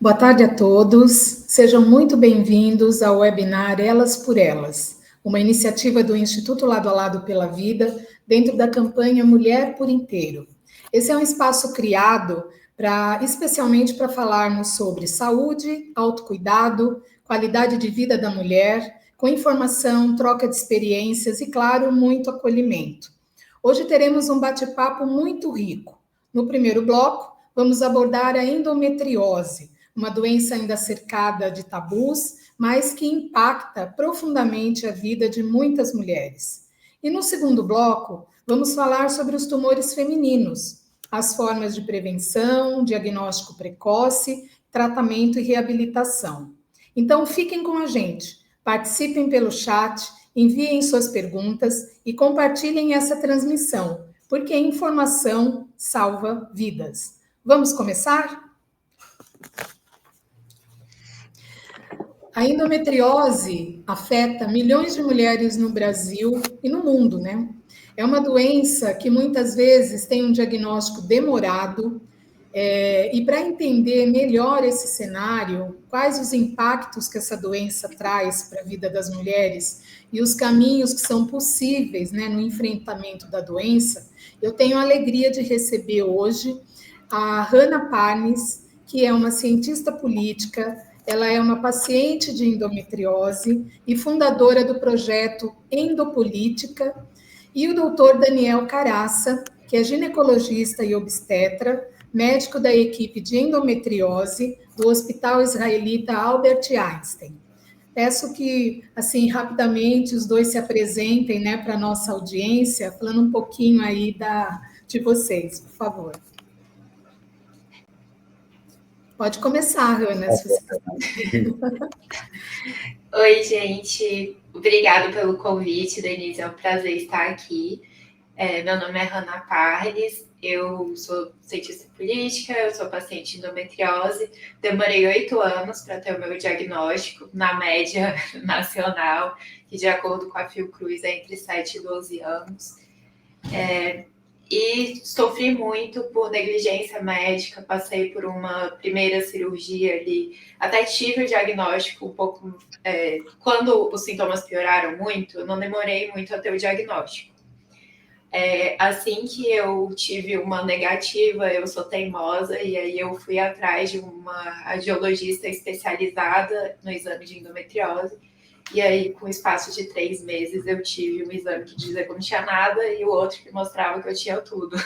Boa tarde a todos, sejam muito bem-vindos ao webinar Elas por Elas, uma iniciativa do Instituto Lado a Lado pela Vida, dentro da campanha Mulher por Inteiro. Esse é um espaço criado especialmente para falarmos sobre saúde, autocuidado, qualidade de vida da mulher, com informação, troca de experiências e, claro, muito acolhimento. Hoje teremos um bate-papo muito rico. No primeiro bloco, vamos abordar a endometriose, uma doença ainda cercada de tabus, mas que impacta profundamente a vida de muitas mulheres. E no segundo bloco, vamos falar sobre os tumores femininos, as formas de prevenção, diagnóstico precoce, tratamento e reabilitação. Então, fiquem com a gente, participem pelo chat, enviem suas perguntas e compartilhem essa transmissão, porque a informação salva vidas. Vamos começar? A endometriose afeta milhões de mulheres no Brasil e no mundo, né? É uma doença que muitas vezes tem um diagnóstico demorado, e para entender melhor esse cenário, quais os impactos que essa doença traz para a vida das mulheres e os caminhos que são possíveis, né, no enfrentamento da doença, eu tenho a alegria de receber hoje a Hannah Parnes, que é uma cientista política. Ela é uma paciente de endometriose e fundadora do projeto Endopolítica, e o doutor Daniel Caraça, que é ginecologista e obstetra, médico da equipe de endometriose do Hospital Israelita Albert Einstein. Peço que, assim, rapidamente, os dois se apresentem, né, para a nossa audiência, falando um pouquinho aí de vocês, por favor. Pode começar, Ana, se você quiser. Oi, gente. Obrigada pelo convite, Denise. É um prazer estar aqui. Meu nome é Hannah Parnes, eu sou cientista política, eu sou paciente de endometriose. Demorei 8 anos para ter o meu diagnóstico, na média nacional, que de acordo com a Fiocruz é entre 7 e 12 anos. E sofri muito por negligência médica, passei por uma primeira cirurgia ali, até tive o diagnóstico um pouco... quando os sintomas pioraram muito, eu não demorei muito a ter o diagnóstico. Assim que eu tive uma negativa, eu sou teimosa, e aí eu fui atrás de uma radiologista especializada no exame de endometriose, e aí, com o espaço de 3 meses, eu tive um exame que dizia que eu não tinha nada e o outro que mostrava que eu tinha tudo.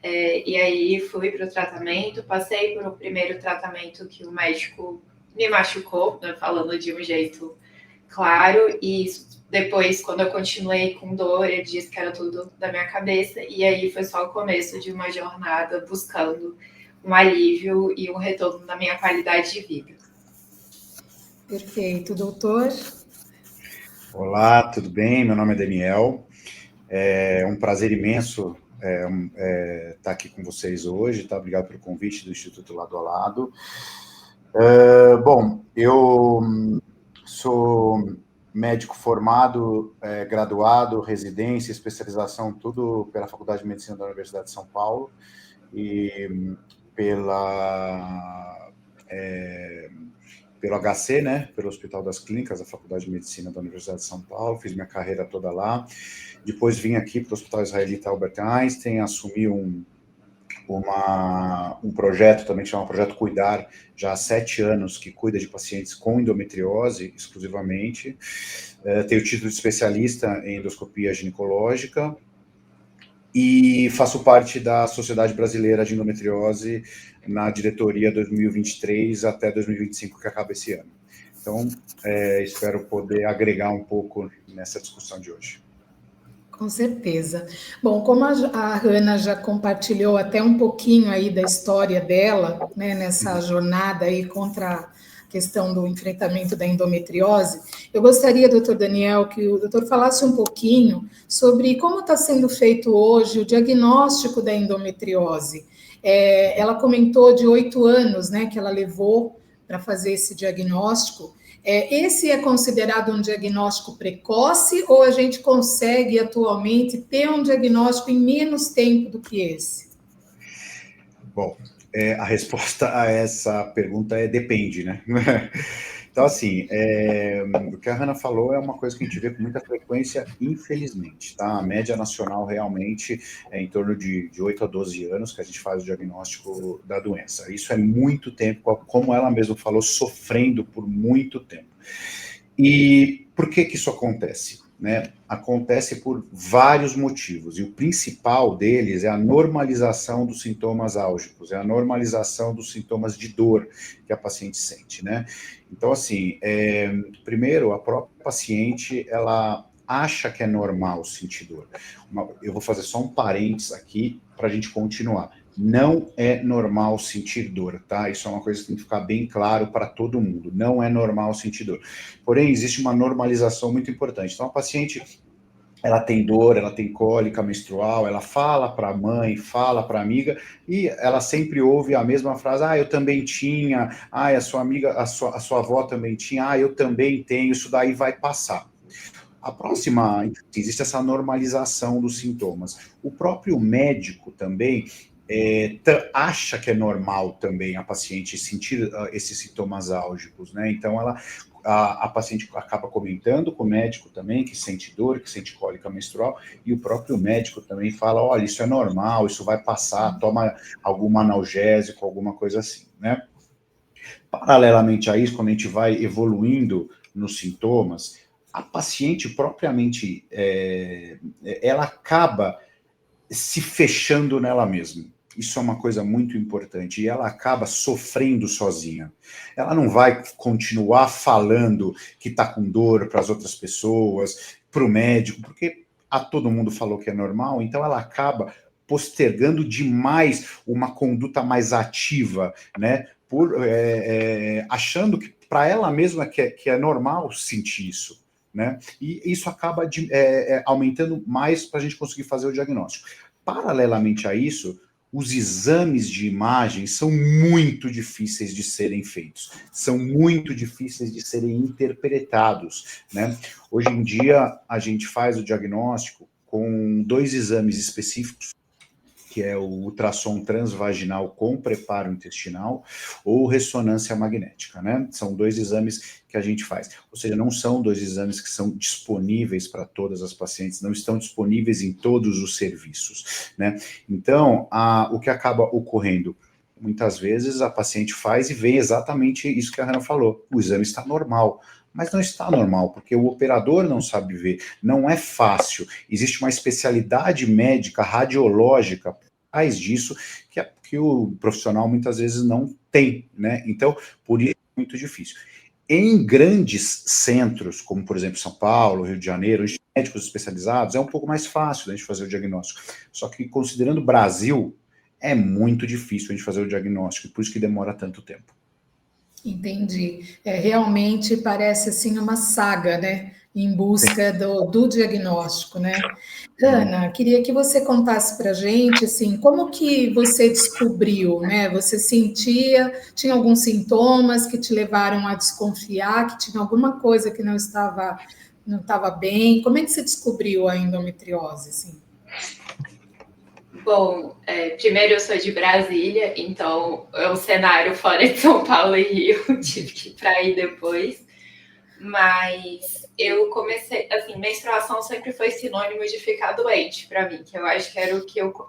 E aí, fui para o tratamento, passei por um primeiro tratamento que o médico me machucou, né, falando de um jeito claro, e depois, quando eu continuei com dor, ele disse que era tudo da minha cabeça, e aí foi só o começo de uma jornada buscando um alívio e um retorno na minha qualidade de vida. Perfeito, doutor. Olá, tudo bem? Meu nome é Daniel. É um prazer imenso estar aqui com vocês hoje, tá? Obrigado pelo convite do Instituto Lado a Lado. Bom, eu sou médico formado, graduado, residência, especialização, tudo pela Faculdade de Medicina da Universidade de São Paulo e pelo HC, né, pelo Hospital das Clínicas, da Faculdade de Medicina da Universidade de São Paulo, fiz minha carreira toda lá. Depois vim aqui para o Hospital Israelita Albert Einstein, assumi um projeto também, que chama Projeto Cuidar, já há 7 anos, que cuida de pacientes com endometriose exclusivamente. Tenho título de especialista em endoscopia ginecológica e faço parte da Sociedade Brasileira de Endometriose na diretoria 2023 até 2025, que acaba esse ano. Então, espero poder agregar um pouco nessa discussão de hoje. Com certeza. Bom, como a Hannah já compartilhou até um pouquinho aí da história dela, né, nessa jornada aí contra a questão do enfrentamento da endometriose, eu gostaria, doutor Daniel, que o doutor falasse um pouquinho sobre como está sendo feito hoje o diagnóstico da endometriose. Ela comentou de 8 anos, né, que ela levou para fazer esse diagnóstico. Esse é considerado um diagnóstico precoce ou a gente consegue atualmente ter um diagnóstico em menos tempo do que esse? Bom, A resposta a essa pergunta é depende, né? Então, assim, o que a Hannah falou é uma coisa que a gente vê com muita frequência, infelizmente, tá? A média nacional realmente é em torno de 8 a 12 anos que a gente faz o diagnóstico da doença. Isso é muito tempo, como ela mesma falou, sofrendo por muito tempo. E por que isso acontece? Né? Acontece por vários motivos, e o principal deles é a normalização dos sintomas álgicos, é a normalização dos sintomas de dor que a paciente sente, né? Então, assim, primeiro, a própria paciente, ela acha que é normal sentir dor. Eu vou fazer só um parênteses aqui para a gente continuar. Não é normal sentir dor, tá? Isso é uma coisa que tem que ficar bem claro para todo mundo. Não é normal sentir dor. Porém, existe uma normalização muito importante. Então, a paciente, ela tem dor, ela tem cólica menstrual, ela fala para a mãe, fala para a amiga, e ela sempre ouve a mesma frase: eu também tinha, a sua amiga, a sua avó também tinha, eu também tenho, isso daí vai passar. A próxima, existe essa normalização dos sintomas. O próprio médico também acha que é normal também a paciente sentir esses sintomas álgicos, né? Então, a paciente acaba comentando com o médico também que sente dor, que sente cólica menstrual, e o próprio médico também fala: olha, isso é normal, isso vai passar, toma algum analgésico, alguma coisa assim, né? Paralelamente a isso, quando a gente vai evoluindo nos sintomas, a paciente propriamente, ela acaba se fechando nela mesma. Isso é uma coisa muito importante. E ela acaba sofrendo sozinha. Ela não vai continuar falando que está com dor para as outras pessoas, para o médico, porque todo mundo falou que é normal, então ela acaba postergando demais uma conduta mais ativa, né? Achando que para ela mesma que é normal sentir isso. Né? E isso acaba aumentando mais para a gente conseguir fazer o diagnóstico. Paralelamente a isso, os exames de imagem são muito difíceis de serem feitos, são muito difíceis de serem interpretados, né? Hoje em dia, a gente faz o diagnóstico com 2 exames específicos, que é o ultrassom transvaginal com preparo intestinal ou ressonância magnética, né? São 2 exames que a gente faz. Ou seja, não são 2 exames que são disponíveis para todas as pacientes, não estão disponíveis em todos os serviços, né? Então, o que acaba ocorrendo? Muitas vezes a paciente faz e vê exatamente isso que a Hannah falou. O exame está normal, mas não está normal, porque o operador não sabe ver, não é fácil. Existe uma especialidade médica, radiológica, por trás disso, que o profissional muitas vezes não tem, né? Então, por isso é muito difícil. Em grandes centros, como por exemplo São Paulo, Rio de Janeiro, os médicos especializados, é um pouco mais fácil da gente fazer o diagnóstico. Só que considerando o Brasil, é muito difícil a gente fazer o diagnóstico, por isso que demora tanto tempo. Entendi. Realmente parece assim uma saga, né? Em busca do diagnóstico, né? Ana, queria que você contasse para a gente, assim, como que você descobriu, né? Você tinha alguns sintomas que te levaram a desconfiar, que tinha alguma coisa que não estava bem? Como é que você descobriu a endometriose, assim? Bom, primeiro eu sou de Brasília, então é um cenário fora de São Paulo e Rio, tive que ir para aí depois. Mas eu comecei, assim, menstruação sempre foi sinônimo de ficar doente para mim, que eu acho que era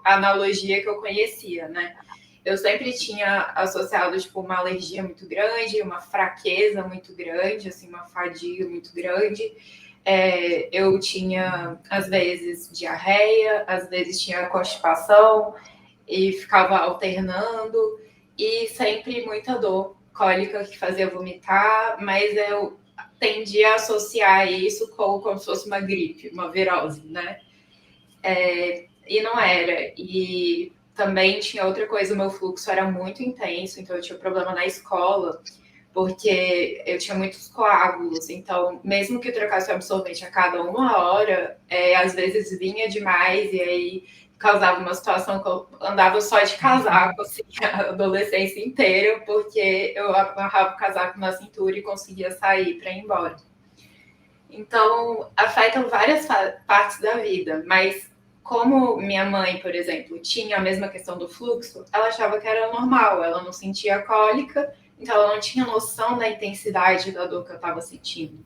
a analogia que eu conhecia, né? Eu sempre tinha associado, tipo, uma alergia muito grande, uma fraqueza muito grande, assim, uma fadiga muito grande. Eu tinha, às vezes, diarreia, às vezes tinha constipação e ficava alternando, e sempre muita dor, cólica que fazia vomitar, mas eu tendia a associar isso como se fosse uma gripe, uma virose, né? E não era. E também tinha outra coisa, o meu fluxo era muito intenso, então eu tinha problema na escola, porque eu tinha muitos coágulos, então mesmo que eu trocasse o absorvente a cada 1 hora, às vezes vinha demais e aí causava uma situação que eu andava só de casaco, assim, a adolescência inteira, porque eu amarrava o casaco na cintura e conseguia sair para ir embora. Então, afetam várias partes da vida, mas como minha mãe, por exemplo, tinha a mesma questão do fluxo, ela achava que era normal, ela não sentia cólica, então ela não tinha noção da intensidade da dor que eu estava sentindo.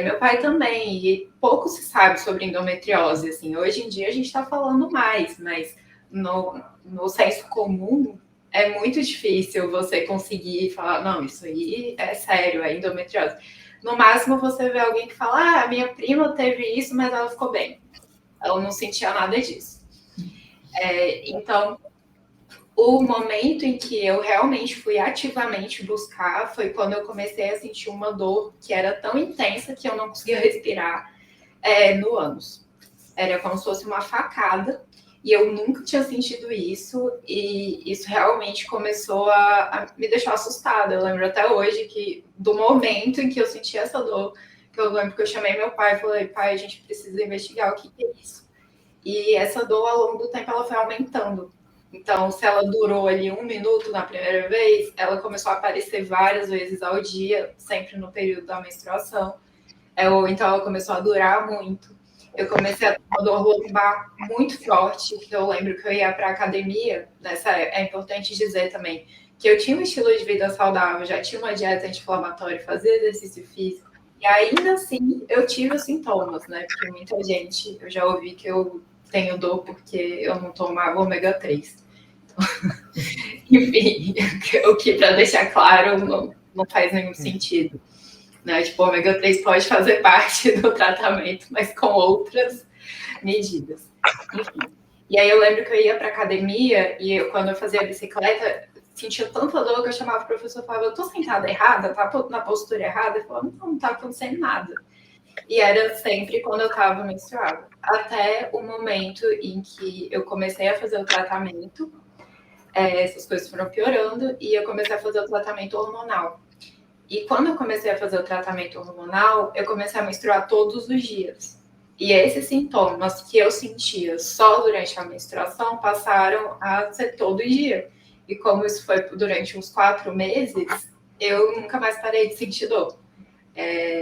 Meu pai também, e pouco se sabe sobre endometriose, assim, hoje em dia a gente está falando mais, mas no senso comum é muito difícil você conseguir falar, não, isso aí é sério, é endometriose. No máximo você vê alguém que fala, minha prima teve isso, mas ela ficou bem. Ela não sentia nada disso. Então, o momento em que eu realmente fui ativamente buscar foi quando eu comecei a sentir uma dor que era tão intensa que eu não conseguia respirar no ânus. Era como se fosse uma facada, e eu nunca tinha sentido isso, e isso realmente começou a me deixar assustada. Eu lembro até hoje que do momento em que eu senti essa dor, que eu lembro que eu chamei meu pai e falei, pai, a gente precisa investigar o que é isso. E essa dor, ao longo do tempo, ela foi aumentando. Então, se ela durou ali 1 minuto na primeira vez, ela começou a aparecer várias vezes ao dia, sempre no período da menstruação. Ou então ela começou a durar muito. Eu comecei a ter uma dor lombar muito forte, que eu lembro que eu ia para a academia. É importante dizer também que eu tinha um estilo de vida saudável, já tinha uma dieta anti-inflamatória, fazia exercício físico. E ainda assim, eu tive os sintomas, né? Porque muita gente, eu já ouvi que eu tenho dor porque eu não tomava ômega 3. Enfim, o que, para deixar claro, não faz nenhum sentido. Né? Tipo, o ômega 3 pode fazer parte do tratamento, mas com outras medidas. Enfim. E aí eu lembro que eu ia para academia e quando eu fazia a bicicleta, sentia tanta dor que eu chamava o professor e falava, eu tô sentada errada? Tá na postura errada? Eu falava, não tá acontecendo nada. E era sempre quando eu estava menstruada. Até o momento em que eu comecei a fazer o tratamento, essas coisas foram piorando e eu comecei a fazer o tratamento hormonal. E quando eu comecei a fazer o tratamento hormonal, eu comecei a menstruar todos os dias. E esses sintomas que eu sentia só durante a menstruação passaram a ser todo dia. E como isso foi durante uns 4 meses, eu nunca mais parei de sentir dor.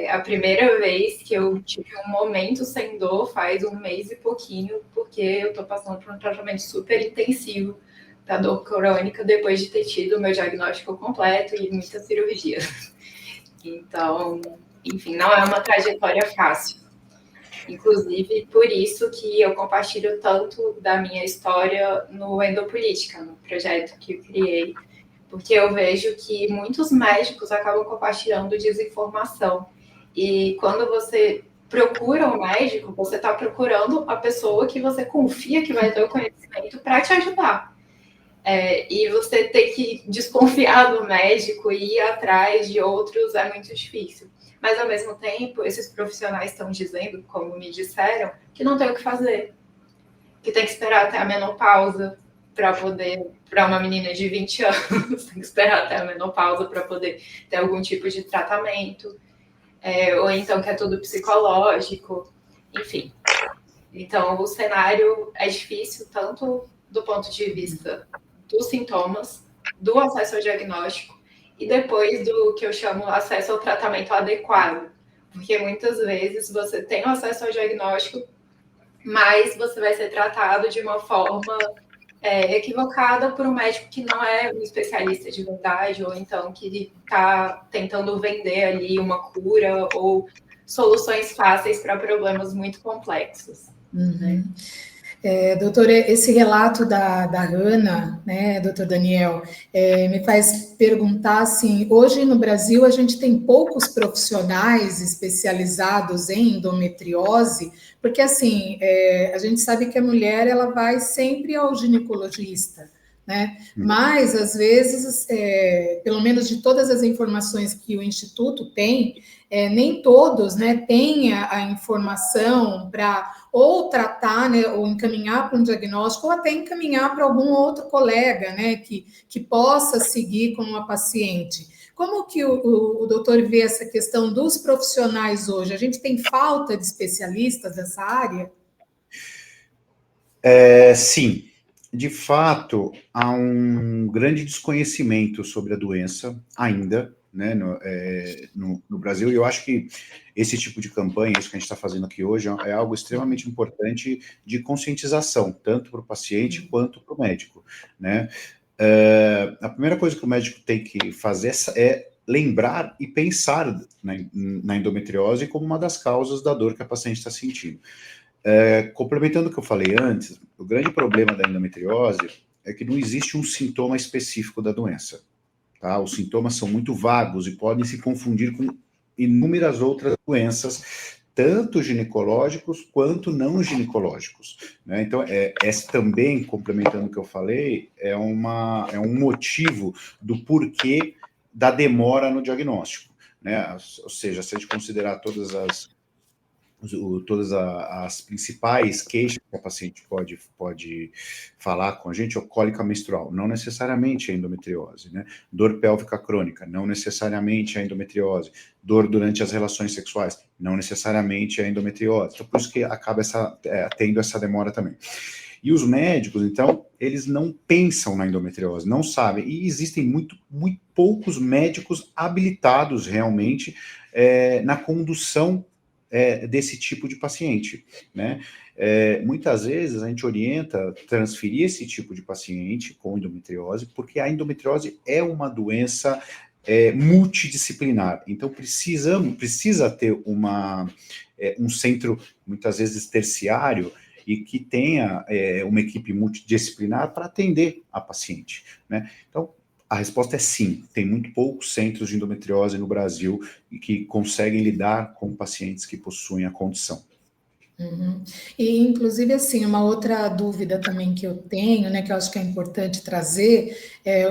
A primeira vez que eu tive um momento sem dor faz 1 mês e pouquinho, porque eu tô passando por um tratamento super intensivo da dor crônica depois de ter tido o meu diagnóstico completo e muitas cirurgias. Então, enfim, não é uma trajetória fácil. Inclusive, por isso que eu compartilho tanto da minha história no Endopolítica, no projeto que eu criei, porque eu vejo que muitos médicos acabam compartilhando desinformação. E quando você procura um médico, você está procurando a pessoa que você confia que vai ter o conhecimento para te ajudar. E você ter que desconfiar do médico e ir atrás de outros é muito difícil. Mas, ao mesmo tempo, esses profissionais estão dizendo, como me disseram, que não tem o que fazer. Que tem que esperar até a menopausa para uma menina de 20 anos, tem que esperar até a menopausa para poder ter algum tipo de tratamento. Ou então que é tudo psicológico. Enfim. Então, o cenário é difícil, tanto do ponto de vista dos sintomas, do acesso ao diagnóstico e depois do que eu chamo acesso ao tratamento adequado. Porque muitas vezes você tem o acesso ao diagnóstico, mas você vai ser tratado de uma forma equivocada por um médico que não é um especialista de verdade, ou então que está tentando vender ali uma cura ou soluções fáceis para problemas muito complexos. Né? Doutora, esse relato da Ana, né, doutor Daniel, me faz perguntar, assim, hoje no Brasil a gente tem poucos profissionais especializados em endometriose, porque, assim, a gente sabe que a mulher, ela vai sempre ao ginecologista, né? Mas, às vezes, pelo menos de todas as informações que o Instituto tem, nem todos, né, têm a informação para ou tratar, né, ou encaminhar para um diagnóstico, ou até encaminhar para algum outro colega, né, que possa seguir com uma paciente. Como que o doutor vê essa questão dos profissionais hoje? A gente tem falta de especialistas nessa área? Sim. De fato, há um grande desconhecimento sobre a doença ainda, né, no Brasil, e eu acho que esse tipo de campanha, isso que a gente está fazendo aqui hoje, é algo extremamente importante de conscientização, tanto para o paciente quanto para o médico, né? A primeira coisa que o médico tem que fazer é lembrar e pensar na endometriose como uma das causas da dor que a paciente está sentindo. Complementando o que eu falei antes, o grande problema da endometriose é que não existe um sintoma específico da doença. Tá? Os sintomas são muito vagos e podem se confundir com inúmeras outras doenças, tanto ginecológicos quanto não ginecológicos, né? Então, esse também, complementando o que eu falei, é um motivo do porquê da demora no diagnóstico, né? Ou seja, se a gente considerar todas as principais queixas que a paciente pode falar com a gente, é cólica menstrual, não necessariamente a endometriose, né? Dor pélvica crônica, não necessariamente a endometriose. Dor durante as relações sexuais, não necessariamente a endometriose. Então, por isso que acaba tendo essa demora também. E os médicos, então, eles não pensam na endometriose, não sabem. E existem muito poucos médicos habilitados realmente na condução desse tipo de paciente, né? Muitas vezes a gente orienta transferir esse tipo de paciente com endometriose, porque a endometriose é uma doença multidisciplinar, então precisa ter um centro, muitas vezes terciário, e que tenha uma equipe multidisciplinar para atender a paciente, né? Então, a resposta é sim, tem muito poucos centros de endometriose no Brasil e que conseguem lidar com pacientes que possuem a condição. Uhum. E, inclusive, assim, uma outra dúvida também que eu tenho, né, que eu acho que é importante trazer,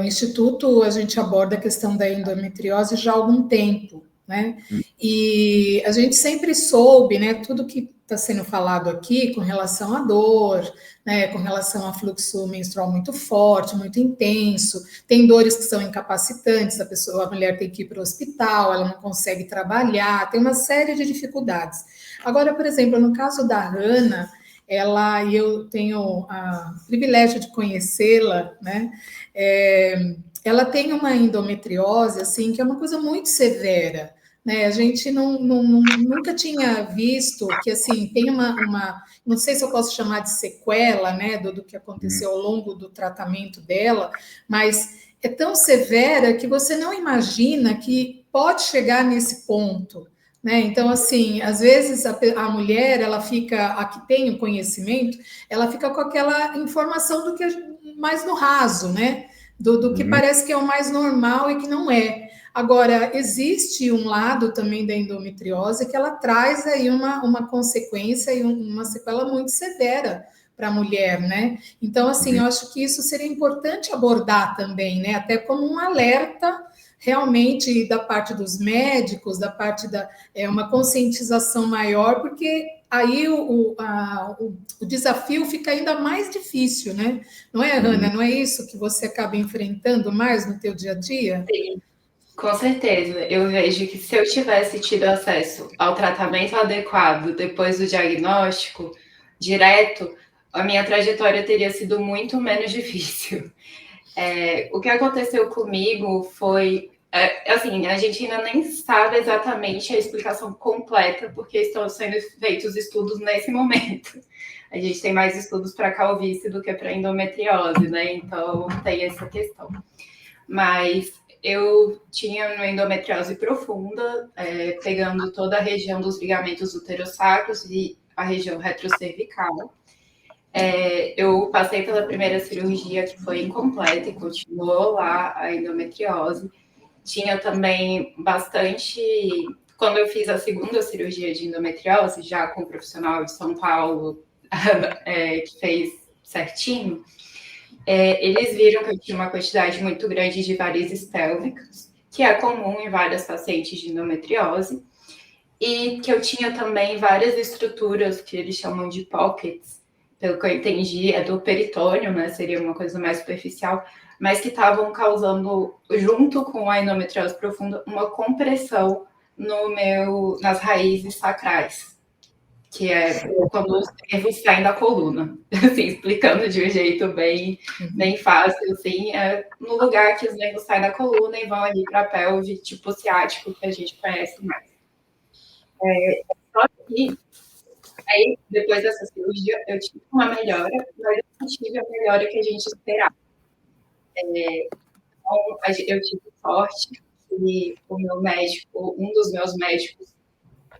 o Instituto, a gente aborda a questão da endometriose já há algum tempo, né, e a gente sempre soube, né, tudo que está sendo falado aqui com relação à dor, né, com relação a fluxo menstrual muito forte, muito intenso, tem dores que são incapacitantes, a mulher tem que ir para o hospital, ela não consegue trabalhar, tem uma série de dificuldades. Agora, por exemplo, no caso da Hannah, e eu tenho o privilégio de conhecê-la, né? Ela tem uma endometriose, assim, que é uma coisa muito severa, né? A gente nunca tinha visto que, assim, tem não sei se eu posso chamar de sequela, né, do que aconteceu ao longo do tratamento dela, mas é tão severa que você não imagina que pode chegar nesse ponto, né? Então, assim, às vezes a mulher, ela fica, a que tem o conhecimento, ela fica com aquela informação do que mais no raso, né? Do que parece que é o mais normal e que não é. Agora, existe um lado também da endometriose que ela traz aí uma consequência e uma sequela muito severa para a mulher, né? Então, assim, eu acho que isso seria importante abordar também, né? Até como um alerta realmente da parte dos médicos, da parte uma conscientização maior, porque aí o desafio fica ainda mais difícil, né? Não é, Hannah? Não é isso que você acaba enfrentando mais no teu dia a dia? Sim, com certeza. Eu vejo que se eu tivesse tido acesso ao tratamento adequado depois do diagnóstico, direto, a minha trajetória teria sido muito menos difícil. O que aconteceu comigo foi, assim, a gente ainda nem sabe exatamente a explicação completa, porque estão sendo feitos estudos nesse momento. A gente tem mais estudos para calvície do que para endometriose, né? Então, tem essa questão. Mas eu tinha uma endometriose profunda, pegando toda a região dos ligamentos uterossacros e a região retrocervical. Eu passei pela primeira cirurgia, que foi incompleta, e continuou lá a endometriose. Tinha também bastante... Quando eu fiz a segunda cirurgia de endometriose, já com um profissional de São Paulo, que fez certinho, eles viram que eu tinha uma quantidade muito grande de varizes pélvicas, que é comum em várias pacientes de endometriose, e que eu tinha também várias estruturas que eles chamam de pockets, pelo que eu entendi, é do peritônio, né? Seria uma coisa mais superficial, mas que estavam causando, junto com a endometriose profunda, uma compressão nas raízes sacrais. que é quando os nervos saem da coluna, assim, explicando de um jeito bem fácil, assim, é no lugar que os nervos saem da coluna e vão ali para a pelve, tipo ciático, que a gente conhece mais. Só que, aí, depois dessa cirurgia, eu tive uma melhora, mas eu não tive a melhora que a gente esperava. Então, eu tive sorte que o meu médico, um dos meus médicos,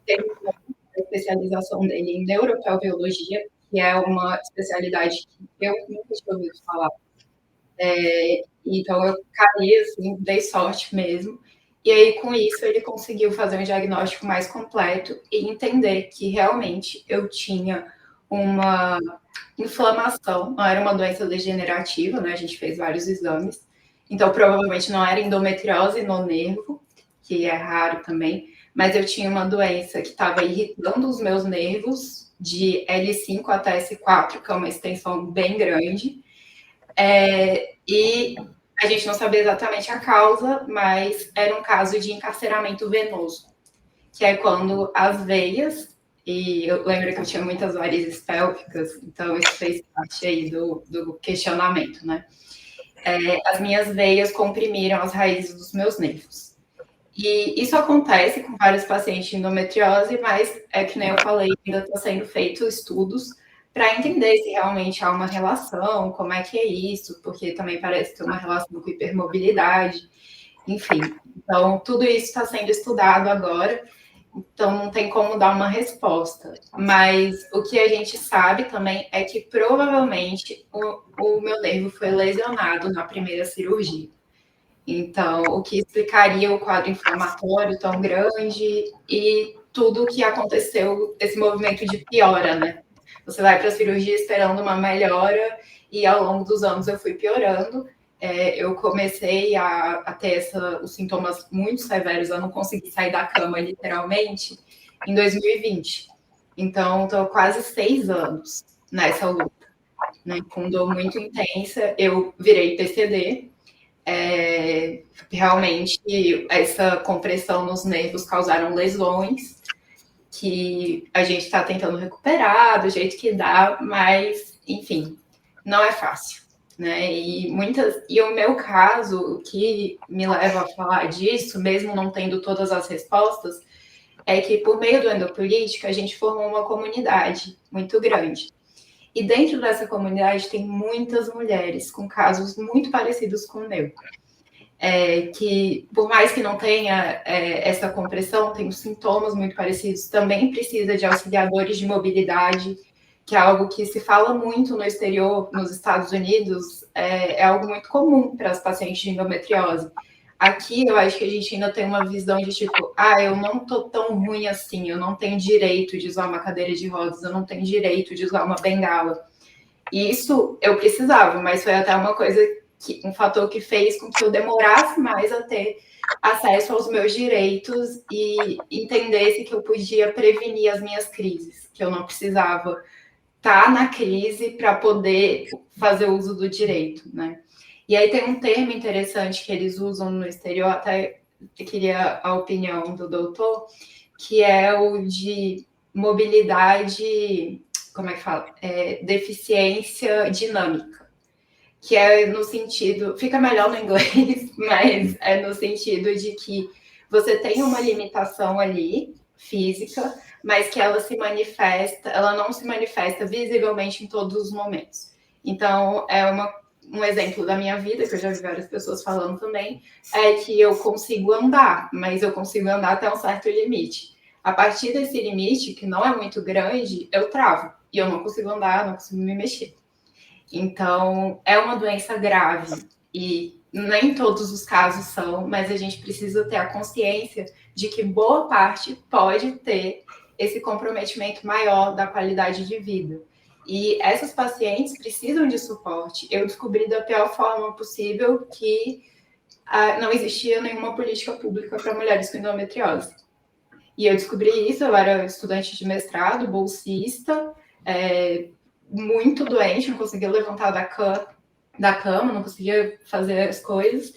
teve uma especialização dele em neuropelviologia, que é uma especialidade que eu nunca tinha ouvido falar. Então, eu caí, assim, dei sorte mesmo. E aí, com isso, ele conseguiu fazer um diagnóstico mais completo e entender que realmente eu tinha uma inflamação, não era uma doença degenerativa, né? A gente fez vários exames. Então, provavelmente não era endometriose no nervo, que é raro também, mas eu tinha uma doença que estava irritando os meus nervos de L5 até S4, que é uma extensão bem grande. E a gente não sabia exatamente a causa, mas era um caso de encarceramento venoso, que é quando as veias, e eu lembro que eu tinha muitas varizes pélvicas, então isso fez parte aí do questionamento, né? As minhas veias comprimiram as raízes dos meus nervos. E isso acontece com vários pacientes de endometriose, mas é que nem eu falei, ainda está sendo feito estudos para entender se realmente há uma relação, como é que é isso, porque também parece ter uma relação com hipermobilidade, enfim. Então, tudo isso está sendo estudado agora, então não tem como dar uma resposta. Mas o que a gente sabe também é que provavelmente o meu nervo foi lesionado na primeira cirurgia. Então, o que explicaria o quadro inflamatório tão grande e tudo o que aconteceu, esse movimento de piora, né? Você vai para a cirurgia esperando uma melhora e ao longo dos anos eu fui piorando. Eu comecei a ter os sintomas muito severos, eu não consegui sair da cama literalmente em 2020. Então, estou quase 6 anos nessa luta, né? Com dor muito intensa, eu virei PCD. Realmente, essa compressão nos nervos causaram lesões que a gente está tentando recuperar do jeito que dá, mas, enfim, não é fácil, né? E o meu caso, o que me leva a falar disso, mesmo não tendo todas as respostas, é que por meio do Endopolítica a gente formou uma comunidade muito grande. E dentro dessa comunidade tem muitas mulheres com casos muito parecidos com o meu. Que por mais que não tenha essa compressão, tem os sintomas muito parecidos, também precisa de auxiliadores de mobilidade, que é algo que se fala muito no exterior, nos Estados Unidos, é algo muito comum para as pacientes de endometriose. Aqui eu acho que a gente ainda tem uma visão de tipo, eu não tô tão ruim assim, eu não tenho direito de usar uma cadeira de rodas, eu não tenho direito de usar uma bengala. E isso eu precisava, mas foi até uma coisa um fator que fez com que eu demorasse mais a ter acesso aos meus direitos e entendesse que eu podia prevenir as minhas crises, que eu não precisava estar na crise para poder fazer uso do direito, né? E aí tem um termo interessante que eles usam no exterior, até eu queria a opinião do doutor, que é o de mobilidade, como é que fala? Deficiência dinâmica. Que é no sentido, fica melhor no inglês, mas é no sentido de que você tem uma limitação ali, física, mas que ela não se manifesta visivelmente em todos os momentos. Então, um exemplo da minha vida, que eu já vi várias pessoas falando também, é que eu consigo andar, mas eu consigo andar até um certo limite. A partir desse limite, que não é muito grande, eu travo, e eu não consigo andar, não consigo me mexer. Então, é uma doença grave e nem todos os casos são, mas a gente precisa ter a consciência de que boa parte pode ter esse comprometimento maior da qualidade de vida. E essas pacientes precisam de suporte. Eu descobri da pior forma possível que não existia nenhuma política pública para mulheres com endometriose. E eu descobri isso, eu era estudante de mestrado, bolsista, muito doente, não conseguia levantar da cama, não conseguia fazer as coisas,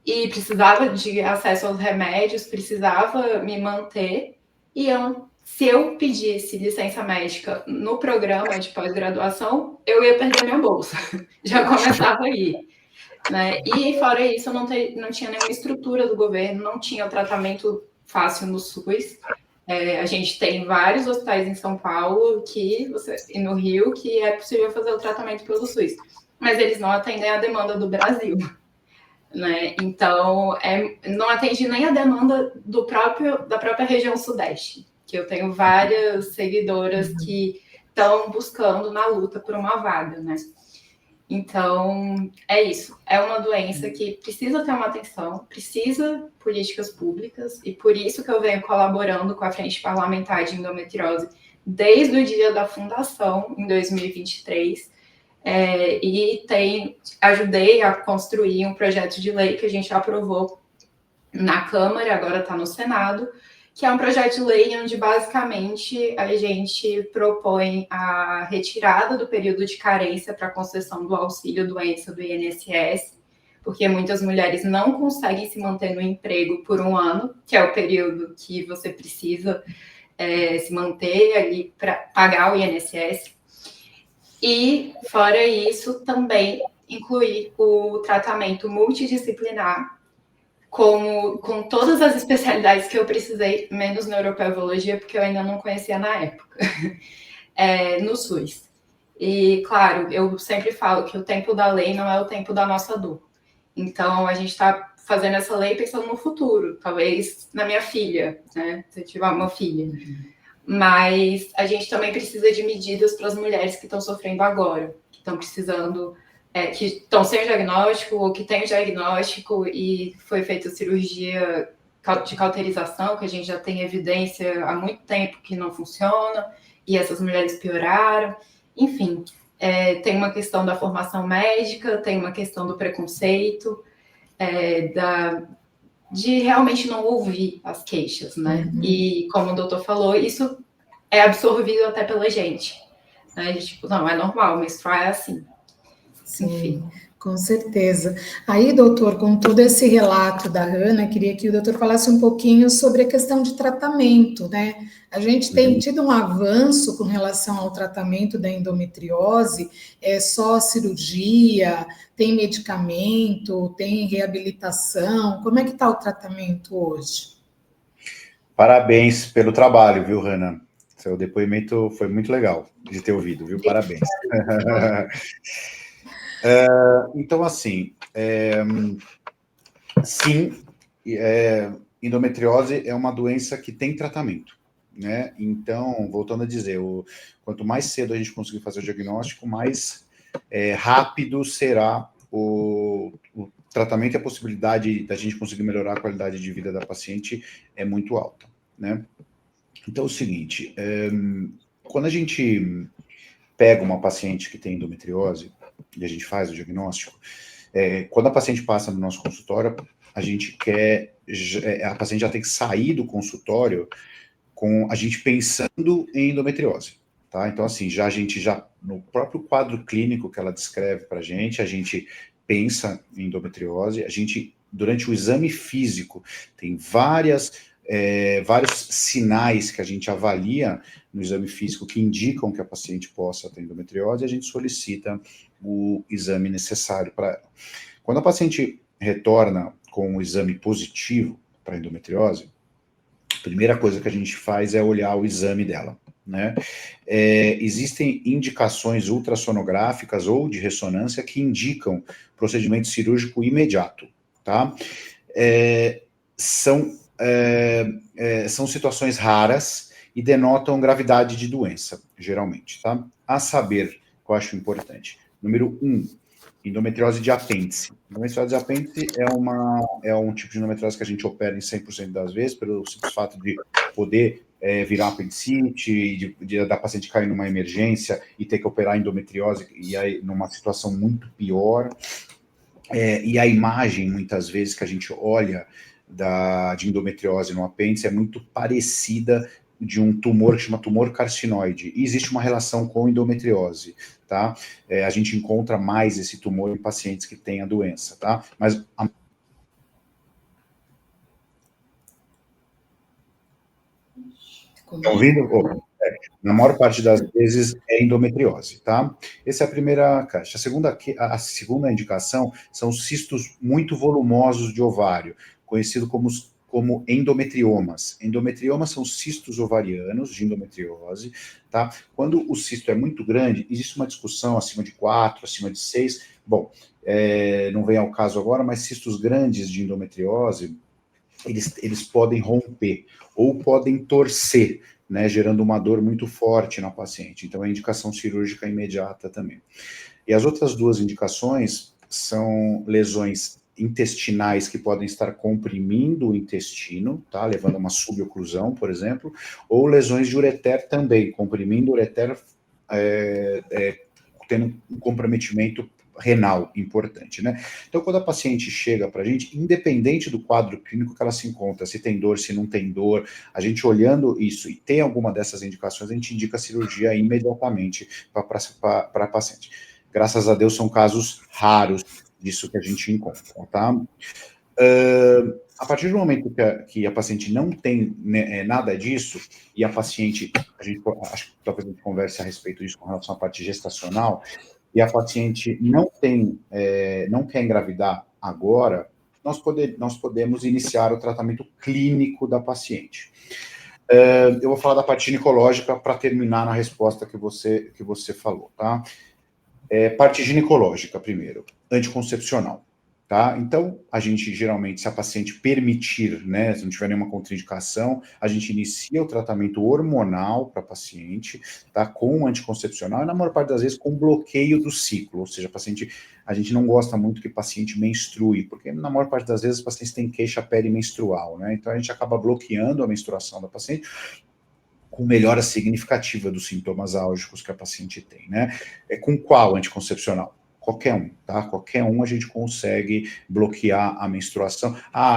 e precisava de acesso aos remédios, precisava me manter, e eu se eu pedisse licença médica no programa de pós-graduação, eu ia perder minha bolsa. Já começava aí. Né? E fora isso, eu não tinha nenhuma estrutura do governo, não tinha o tratamento fácil no SUS. A gente tem vários hospitais em São Paulo e no Rio que é possível fazer o tratamento pelo SUS, mas eles não atendem a demanda do Brasil. Né? Então, não atende nem a demanda da própria região Sudeste, que eu tenho várias seguidoras que estão buscando na luta por uma vaga, né? Então, é isso. É uma doença que precisa ter uma atenção, precisa políticas públicas, e por isso que eu venho colaborando com a Frente Parlamentar de Endometriose desde o dia da fundação, em 2023, e ajudei a construir um projeto de lei que a gente aprovou na Câmara, agora está no Senado, que é um projeto de lei onde, basicamente, a gente propõe a retirada do período de carência para a concessão do auxílio-doença do INSS, porque muitas mulheres não conseguem se manter no emprego por um ano, que é o período que você precisa se manter ali para pagar o INSS. E, fora isso, também incluir o tratamento multidisciplinar, com todas as especialidades que eu precisei, menos neurobiologia, porque eu ainda não conhecia na época, no SUS. E, claro, eu sempre falo que o tempo da lei não é o tempo da nossa dor. Então, a gente está fazendo essa lei pensando no futuro, talvez na minha filha, né? Se eu tiver uma filha. Mas a gente também precisa de medidas para as mulheres que estão sofrendo agora, que estão precisando... que estão sem diagnóstico ou que têm o diagnóstico e foi feita cirurgia de cauterização, que a gente já tem evidência há muito tempo que não funciona, e essas mulheres pioraram. Enfim, tem uma questão da formação médica, tem uma questão do preconceito, de realmente não ouvir as queixas, né? Uhum. E como o doutor falou, isso é absorvido até pela gente. Né? A gente, tipo, não, é normal, menstruar é assim. Sim, enfim. Com certeza. Aí, doutor, com todo esse relato da Hannah, queria que o doutor falasse um pouquinho sobre a questão de tratamento, né? A gente tem tido um avanço com relação ao tratamento da endometriose, é só cirurgia, tem medicamento, tem reabilitação, como é que está o tratamento hoje? Parabéns pelo trabalho, viu, Hannah? Seu depoimento foi muito legal de ter ouvido, viu? Parabéns. Então, assim, sim, endometriose é uma doença que tem tratamento, né? Então, voltando a dizer, quanto mais cedo a gente conseguir fazer o diagnóstico, mais rápido será o tratamento, e a possibilidade da gente conseguir melhorar a qualidade de vida da paciente é muito alta, né? Então, é o seguinte, quando a gente pega uma paciente que tem endometriose e a gente faz o diagnóstico, quando a paciente passa no nosso consultório, a gente quer, a paciente já tem que sair do consultório com a gente pensando em endometriose, tá? Então, assim, a gente no próprio quadro clínico que ela descreve pra gente, a gente pensa em endometriose, a gente, durante o exame físico, tem vários sinais que a gente avalia no exame físico que indicam que a paciente possa ter endometriose, e a gente solicita o exame necessário para ela. Quando a paciente retorna com um exame positivo para endometriose, a primeira coisa que a gente faz é olhar o exame dela, né? Existem indicações ultrassonográficas ou de ressonância que indicam procedimento cirúrgico imediato, tá? São situações raras e denotam gravidade de doença, geralmente, tá? A saber, que eu acho importante. Número 1, endometriose de apêndice. Endometriose de apêndice é um tipo de endometriose que a gente opera em 100% das vezes, pelo simples fato de poder virar apendicite, da paciente cair numa emergência e ter que operar endometriose, e aí numa situação muito pior. E a imagem, muitas vezes, que a gente olha de endometriose no apêndice é muito parecida de um tumor que chama tumor carcinoide. E existe uma relação com endometriose, tá? A gente encontra mais esse tumor em pacientes que têm a doença, tá? Mas Estão ouvindo? Na maior parte das vezes é endometriose, tá? Essa é a primeira caixa. A segunda indicação são cistos muito volumosos de ovário, conhecido como endometriomas. Endometriomas são cistos ovarianos de endometriose, tá? Quando o cisto é muito grande, existe uma discussão acima de 4, acima de 6. Bom, não vem ao caso agora, mas cistos grandes de endometriose, eles podem romper ou podem torcer, né, gerando uma dor muito forte na paciente. Então, é indicação cirúrgica imediata também. E as outras duas indicações são lesões intestinais que podem estar comprimindo o intestino, tá, levando a uma suboclusão, por exemplo, ou lesões de ureter também, comprimindo o ureter, tendo um comprometimento renal importante, né? Então, quando a paciente chega para a gente, independente do quadro clínico que ela se encontra, se tem dor, se não tem dor, a gente olhando isso e tem alguma dessas indicações, a gente indica a cirurgia imediatamente para a paciente. Graças a Deus, são casos raros disso que a gente encontra, tá? A partir do momento que a paciente não tem, né, nada disso, e a paciente, acho que talvez a gente converse a respeito disso com relação à parte gestacional, e a paciente não quer engravidar agora, nós podemos iniciar o tratamento clínico da paciente. Eu vou falar da parte ginecológica para terminar na resposta que você falou, tá? Parte ginecológica primeiro, anticoncepcional. Tá? Então, a gente geralmente, se a paciente permitir, né, se não tiver nenhuma contraindicação, a gente inicia o tratamento hormonal para a paciente, tá, com anticoncepcional, e na maior parte das vezes com bloqueio do ciclo, ou seja, a gente não gosta muito que o paciente menstrue, porque na maior parte das vezes os pacientes têm queixa perimenstrual, né, então a gente acaba bloqueando a menstruação da paciente, com melhora significativa dos sintomas álgicos que a paciente tem, né. Com qual anticoncepcional? Qualquer um, tá? Qualquer um a gente consegue bloquear a menstruação.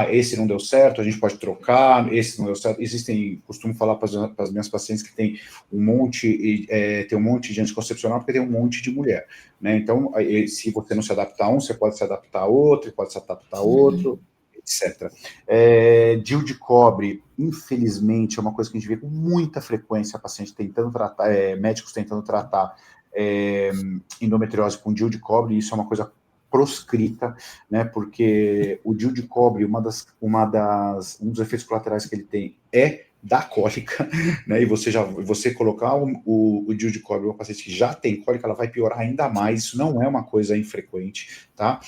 Esse não deu certo, a gente pode trocar, esse não deu certo. Costumo falar para as minhas pacientes que tem um monte de anticoncepcional, porque tem um monte de mulher, né? Então, se você não se adaptar a um, você pode se adaptar a outro, pode se adaptar a outro, etc. DIU de cobre, infelizmente, é uma coisa que a gente vê com muita frequência, a paciente tentando tratar, médicos tentando tratar endometriose com DIU de cobre, e isso é uma coisa proscrita, né, porque o DIU de cobre, um dos efeitos colaterais que ele tem é da cólica, né, e você colocar o DIU de cobre, uma paciente que já tem cólica, ela vai piorar ainda mais, isso não é uma coisa infrequente, tá?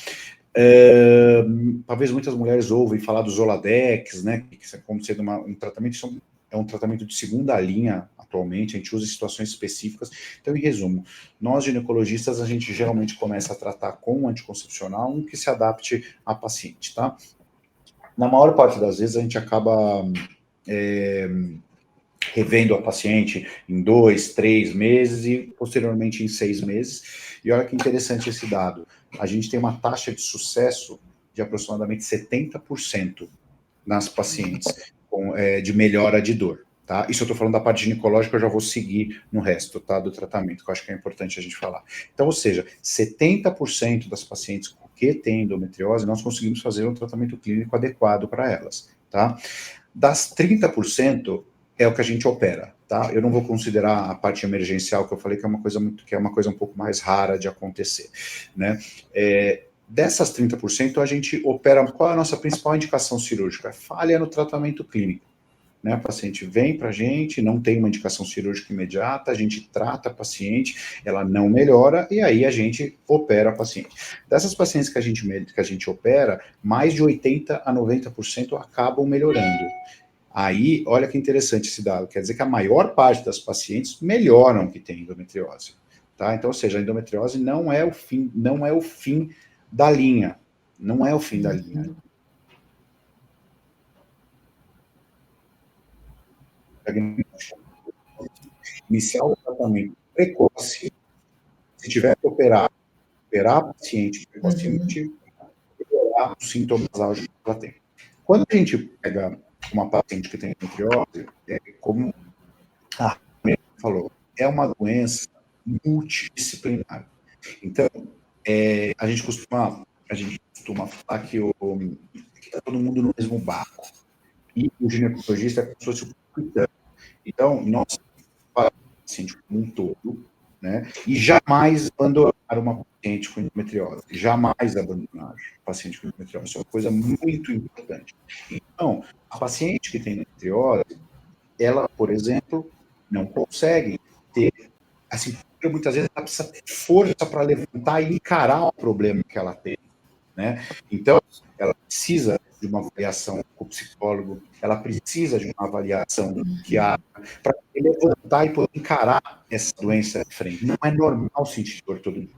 Talvez muitas mulheres ouvem falar do Zoladex, né, como sendo um tratamento, é um tratamento de segunda linha atualmente, a gente usa em situações específicas. Então, em resumo, nós ginecologistas, a gente geralmente começa a tratar com um anticoncepcional, um que se adapte à paciente, tá? Na maior parte das vezes, a gente acaba revendo a paciente em 2, 3 meses e, posteriormente, em 6 meses. E olha que interessante esse dado. A gente tem uma taxa de sucesso de aproximadamente 70% nas pacientes de melhora de dor. Tá? Isso eu estou falando da parte ginecológica, eu já vou seguir no resto, tá, do tratamento, que eu acho que é importante a gente falar. Então, ou seja, 70% das pacientes que têm endometriose, nós conseguimos fazer um tratamento clínico adequado para elas, tá? Das 30%, é o que a gente opera, tá? Eu não vou considerar a parte emergencial que eu falei, que é uma coisa um pouco mais rara de acontecer, né? Dessas 30%, a gente opera. Qual é a nossa principal indicação cirúrgica? Falha no tratamento clínico, né? A paciente vem para a gente, não tem uma indicação cirúrgica imediata, a gente trata a paciente, ela não melhora, e aí a gente opera a paciente. Dessas pacientes que a gente opera, mais de 80% a 90% acabam melhorando. Aí, olha que interessante esse dado, quer dizer que a maior parte das pacientes melhoram que tem endometriose, tá? Então, ou seja, a endometriose não é o fim da linha, não é o fim da linha. Iniciar o tratamento precoce, se tiver que operar a paciente precocemente, melhorar os sintomas álgicos que ela tem. Quando a gente pega uma paciente que tem endometriose, como a Maria falou, é uma doença multidisciplinar. Então, a gente costuma falar que está todo mundo no mesmo barco. E o ginecologista é como se fosse o capitão. Então, nós para o paciente como um todo, né? E jamais abandonar uma paciente com endometriose, jamais abandonar o paciente com endometriose, isso é uma coisa muito importante. Então, a paciente que tem endometriose, ela, por exemplo, não consegue ter, assim, muitas vezes ela precisa ter força para levantar e encarar o problema que ela tem, né? Então, ela precisa de uma avaliação com o psicólogo, ela precisa de uma avaliação psiquiátrica para levantar e poder encarar essa doença de frente. Não é normal sentir dor todo dia,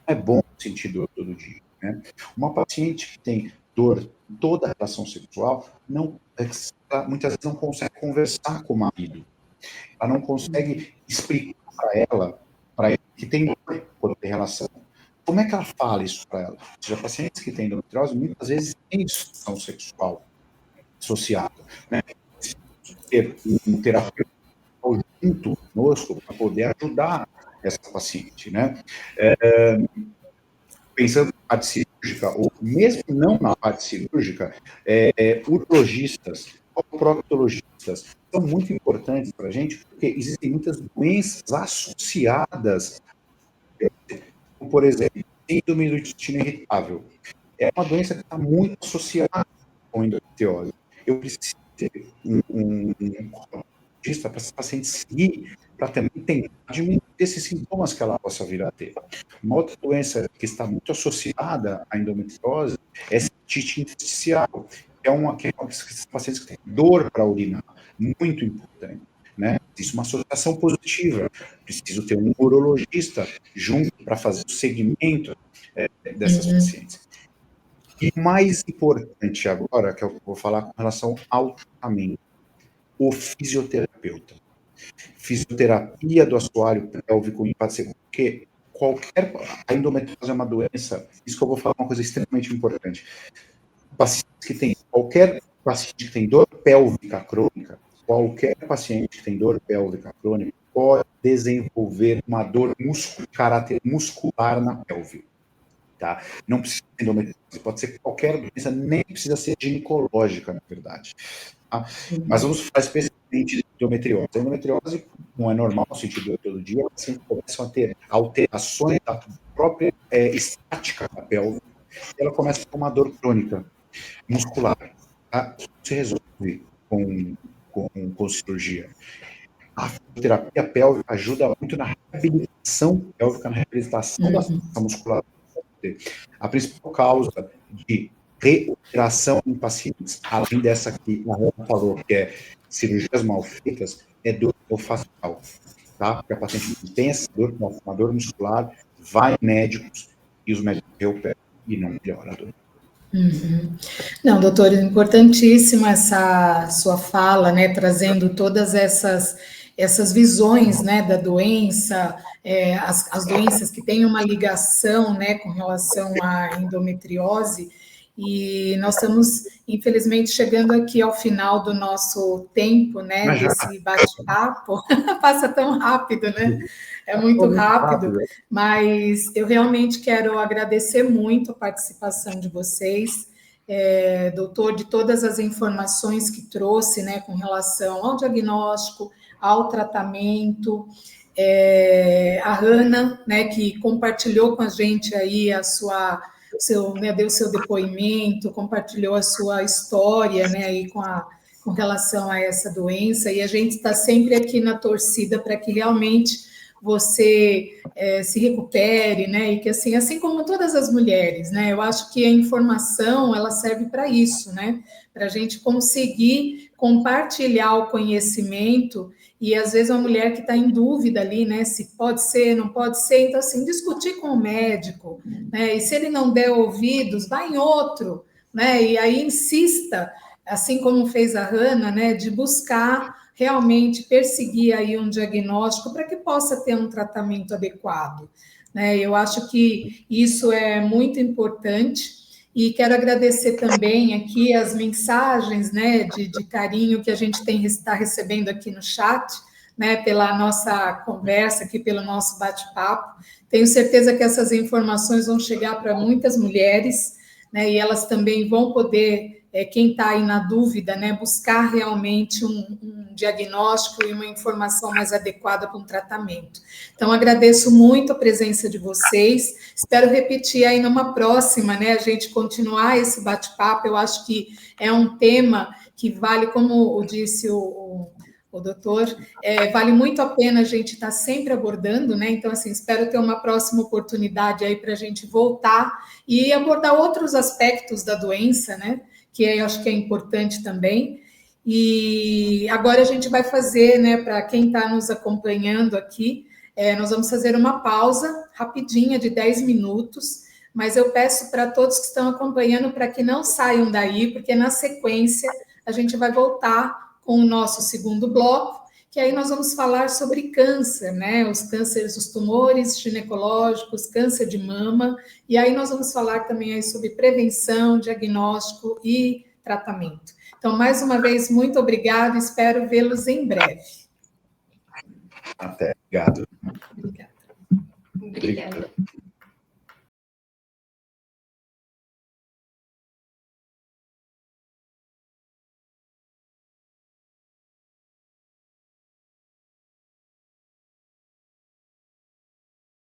não é bom sentir dor todo dia, né? Uma paciente que tem dor em toda a relação sexual, muitas vezes não consegue conversar com o marido, ela não consegue explicar para ele que tem dor quando tem relação. Como é que ela fala isso para ela? Ou seja, pacientes que têm endometriose muitas vezes têm disfunção sexual associada, né? Ter um terapeuta junto conosco para poder ajudar essa paciente, né? Pensando na parte cirúrgica, ou mesmo não na parte cirúrgica, urologistas, proctologistas, são muito importantes para a gente, porque existem muitas doenças associadas, como, por exemplo, síndrome do intestino irritável. É uma doença que está muito associada com endometriose. Eu preciso ter um urologista para essa paciente seguir, para também tentar diminuir esses sintomas que ela possa vir a ter. Uma outra doença que está muito associada à endometriose é cistite intersticial, que é uma pacientes que têm dor para urinar, muito importante, né? Existe uma associação positiva. Preciso ter um urologista junto para fazer o segmento dessas pacientes. E mais importante agora, que eu vou falar com relação ao tratamento, o fisioterapeuta. Fisioterapia do assoalho pélvico, porque a endometriose é uma doença, isso que eu vou falar é uma coisa extremamente importante. Qualquer paciente que tem dor pélvica crônica, qualquer paciente que tem dor pélvica crônica pode desenvolver uma dor caráter muscular na pelve. Tá? Não precisa ser endometriose, pode ser qualquer doença, nem precisa ser ginecológica, na verdade. Tá? Mas vamos falar especificamente de endometriose. A endometriose não é normal sentir dor todo dia, elas sempre começam a ter alterações da própria estática da pelve, e ela começa a ter uma dor crônica muscular. Tá? Isso se resolve com cirurgia. A fisioterapia pélvica ajuda muito na reabilitação pélvica, na reabilitação da força muscular. A principal causa de reoperação em pacientes, além dessa que a Roma falou, que é cirurgias mal feitas, é dor facial, tá? Porque a paciente tem essa dor, uma dor muscular, vai em médicos e os médicos reoperam e não melhora a dor. Não, doutor, importantíssima essa sua fala, né, trazendo todas essas visões, né, da doença, as doenças que têm uma ligação, né, com relação à endometriose, e nós estamos, infelizmente, chegando aqui ao final do nosso tempo, né, desse bate-papo. Passa tão rápido, né? É muito rápido, mas eu realmente quero agradecer muito a participação de vocês, doutor, de todas as informações que trouxe, né, com relação ao diagnóstico, ao tratamento, a Hannah, né, que compartilhou com a gente aí deu o seu depoimento, compartilhou a sua história, né, aí com relação a essa doença, e a gente está sempre aqui na torcida para que realmente você se recupere, né, e que assim como todas as mulheres, né, eu acho que a informação, ela serve para isso, né, para a gente conseguir compartilhar o conhecimento, e às vezes uma mulher que está em dúvida ali, né, se pode ser, não pode ser, então assim, discutir com o médico, né, e se ele não der ouvidos, vai em outro, né, e aí insista, assim como fez a Hannah, né, de buscar realmente perseguir aí um diagnóstico para que possa ter um tratamento adequado, né? Eu acho que isso é muito importante e quero agradecer também aqui as mensagens, né, de carinho que a gente está recebendo aqui no chat, né, pela nossa conversa aqui, pelo nosso bate-papo. Tenho certeza que essas informações vão chegar para muitas mulheres, né, e elas também vão poder quem está aí na dúvida, né, buscar realmente um diagnóstico e uma informação mais adequada para um tratamento. Então, agradeço muito a presença de vocês, espero repetir aí numa próxima, né, a gente continuar esse bate-papo. Eu acho que é um tema que vale, como disse o doutor, vale muito a pena a gente estar sempre abordando, né? Então, assim, espero ter uma próxima oportunidade aí para a gente voltar e abordar outros aspectos da doença, né? Que eu acho que é importante também. E agora a gente vai fazer, né, para quem está nos acompanhando aqui, nós vamos fazer uma pausa rapidinha de 10 minutos, mas eu peço para todos que estão acompanhando para que não saiam daí, porque na sequência a gente vai voltar com o nosso segundo bloco, que aí nós vamos falar sobre câncer, né? Os cânceres, os tumores ginecológicos, câncer de mama, e aí nós vamos falar também aí sobre prevenção, diagnóstico e tratamento. Então, mais uma vez, muito obrigado, espero vê-los em breve. Até, obrigado. Obrigada. Obrigada.